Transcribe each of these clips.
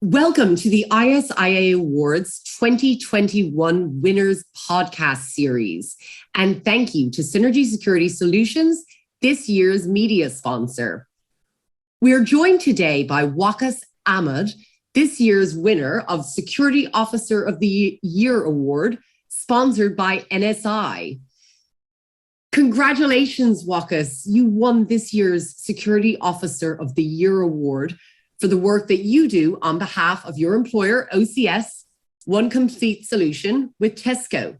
Welcome to the ISIA Awards 2021 Winners Podcast Series. And thank you to Synergy Security Solutions, this year's media sponsor. We are joined today by Waqas Ahmad, this year's winner of Security Officer of the Year Award, sponsored by NSI. Congratulations, Waqas. You won this year's Security Officer of the Year Award for the work that you do on behalf of your employer, OCS, One Complete Solution with Tesco.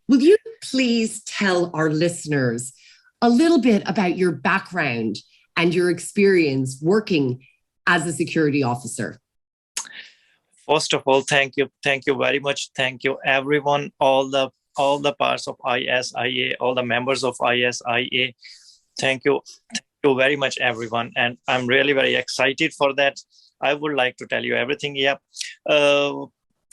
Will you please tell our listeners a little bit about your background and your experience working as a security officer? First of all, thank you. Thank you very much. Thank you, everyone, all the parts of ISIA, all the members of ISIA. Thank you. Thank you very much, everyone. And I'm really very excited for that. I would like to tell you everything.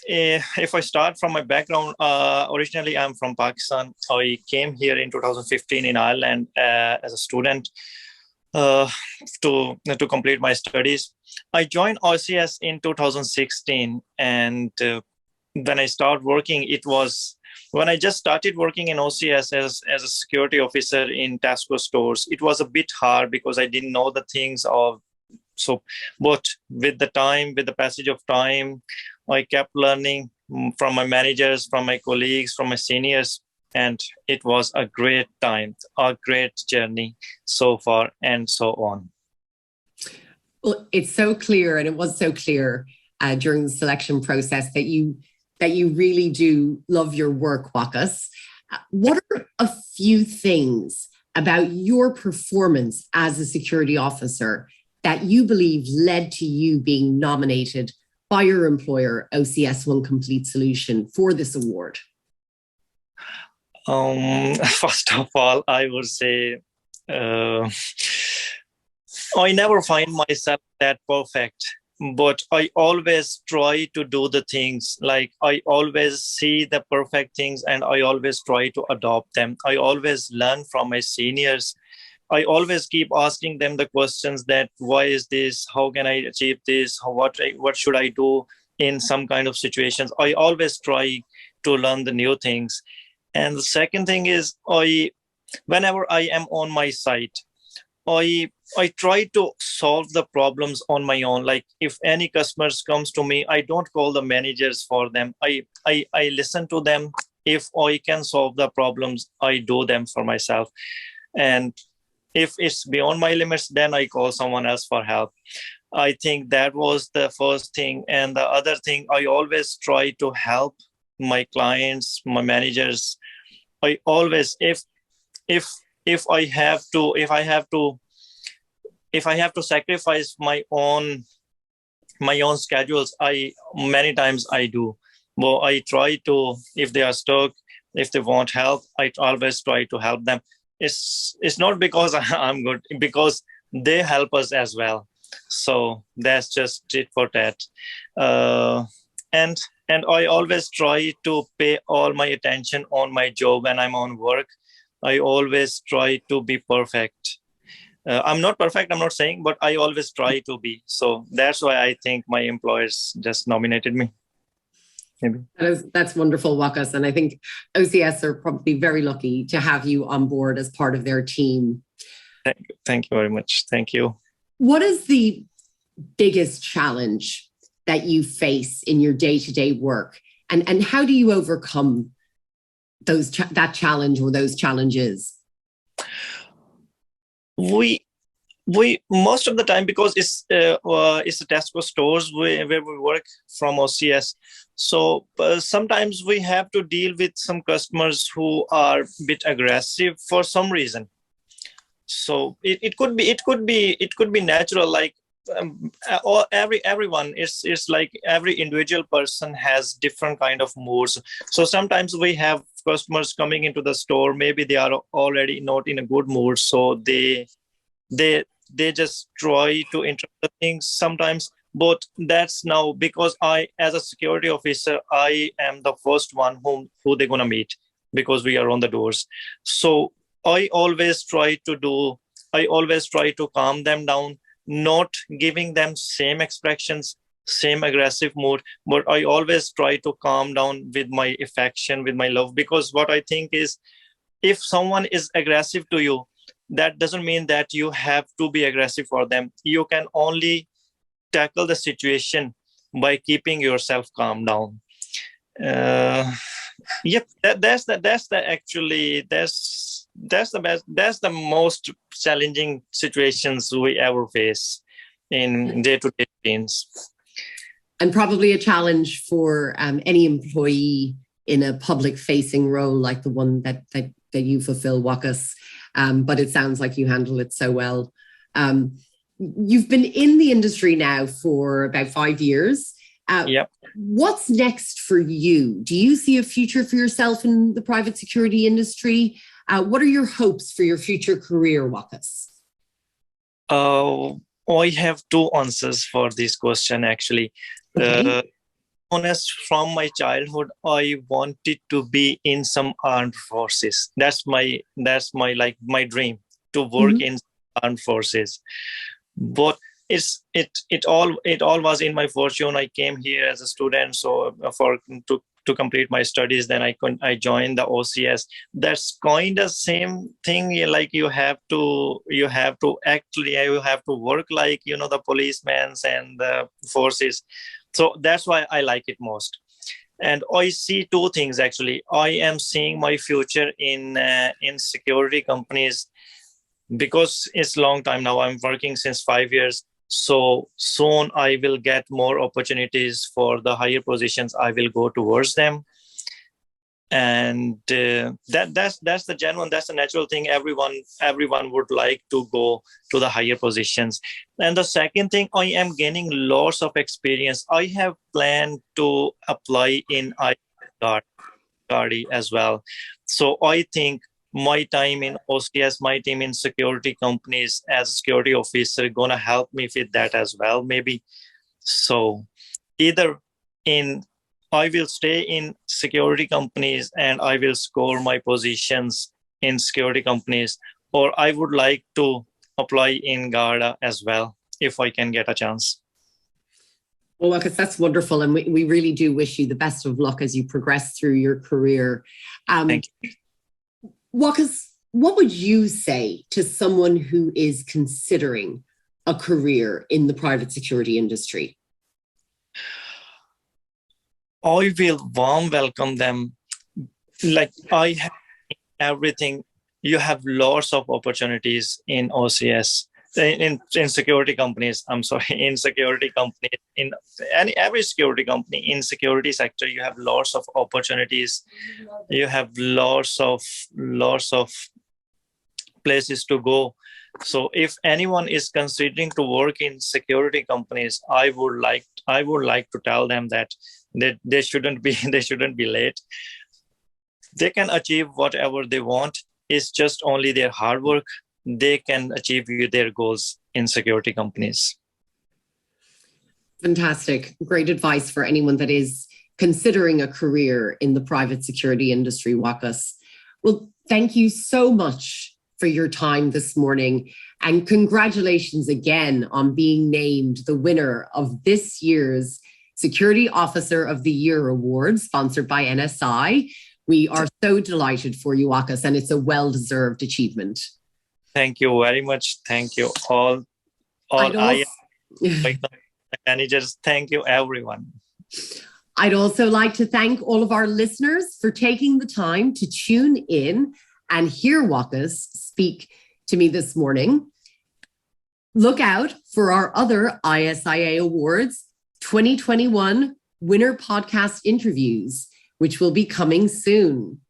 If I start from my background, originally I'm from Pakistan. I came here in 2015 in Ireland as a student to complete my studies. I joined OCS in 2016, and when I started working, it was when I just started working in OCS as a security officer in Tesco stores. It was a bit hard because I didn't know the things but with the passage of time, I kept learning from my managers, from my colleagues, from my seniors, and it was a great time, a great journey so far, and so on. Well, it's so clear, and it was so clear during the selection process that you really do love your work, Waqas. What are a few things about your performance as a security officer that you believe led to you being nominated by your employer, OCS One Complete Solution, for this award? First of all, I would say I never find myself that perfect, but I always try to do the things, like I always see the perfect things and I always try to adopt them. I always learn from my seniors. I always keep asking them the questions that why is this? How can I achieve this? What should I do in some kind of situations? I always try to learn the new things. And the second thing is, whenever I am on my site, I try to solve the problems on my own. Like if any customers comes to me, I don't call the managers for them. I listen to them. If I can solve the problems, I do them for myself. And if it's beyond my limits, then I call someone else for help. I think that was the first thing. And the other thing, I always try to help my clients, my managers. I always, if I have to sacrifice my own schedules, many times I do. Well, I try to, if they are stuck, if they want help, I always try to help them. It's not because I'm good, because they help us as well. So that's just it for that. And I always try to pay all my attention on my job when I'm on work. I always try to be perfect. I'm not perfect, I'm not saying, but I always try to be. So that's why I think my employers just nominated me. Maybe. That's wonderful, Waqas. And I think OCS are probably very lucky to have you on board as part of their team. Thank you very much. Thank you. What is the biggest challenge that you face in your day-to-day work? And how do you overcome that challenge or those challenges? We most of the time, because it's the Tesco stores where we work from OCS. So sometimes we have to deal with some customers who are a bit aggressive for some reason. So it could be natural, like everyone is like every individual person has different kind of moods. So sometimes we have customers coming into the store, maybe they are already not in a good mood, so they just try to interrupt the things sometimes. But that's now because I, as a security officer, I am the first one who they're gonna meet, because we are on the doors. So I always try to calm them down, not giving them same expressions, same aggressive mood, but I always try to calm down with my affection, with my love, because what I think is, if someone is aggressive to you, that doesn't mean that you have to be aggressive for them. You can only tackle the situation by keeping yourself calm down. Yep, that's the best, that's the most challenging situations we ever face in day-to-day routines. And probably a challenge for any employee in a public-facing role like the one that you fulfill, Waqas. But it sounds like you handle it so well. You've been in the industry now for about 5 years. Yep. What's next for you? Do you see a future for yourself in the private security industry? What are your hopes for your future career, Waqas? I have two answers for this question, actually. Okay. Honest, from my childhood, I wanted to be in some armed forces. That's my like my dream, to work in armed forces. But it all was in my fortune. I came here as a student, so to complete my studies, then I joined the OCS. That's kind of same thing. Like you have to work like, the policemen and the forces. So that's why I like it most. And I see two things, actually. I am seeing my future in security companies, because it's a long time now. I'm working since 5 years. So soon I will get more opportunities for the higher positions. I will go towards them. And that's the genuine, that's the natural thing. Everyone would like to go to the higher positions. And the second thing, I am gaining lots of experience. I have planned to apply in ISIA as well. So I think my time in OCS, my team in security companies as a security officer, gonna help me with that as well, maybe. So either I will stay in security companies and I will score my positions in security companies, or I would like to apply in Garda as well, if I can get a chance. Well, Waqas, that's wonderful. And we really do wish you the best of luck as you progress through your career. Thank you. Waqas, what would you say to someone who is considering a career in the private security industry? I will warm welcome them. Like, I have everything. You have lots of opportunities in OCS, in security companies. I'm sorry, in security companies, in every security company, in security sector, you have lots of opportunities. You have lots of places to go. So if anyone is considering to work in security companies, I would like to tell them that they shouldn't be late. They can achieve whatever they want. It's just only their hard work. They can achieve their goals in security companies. Fantastic. Great advice for anyone that is considering a career in the private security industry, Waqas. Well, thank you so much for your time this morning, and congratulations again on being named the winner of this year's Security Officer of the Year Award, sponsored by NSI. We are so delighted for you, Waqas, and it's a well-deserved achievement. Thank you very much. Thank you all managers. Thank you, everyone. I'd also like to thank all of our listeners for taking the time to tune in and hear Waqas speak to me this morning. Look out for our other ISIA Awards 2021 winner podcast interviews, which will be coming soon.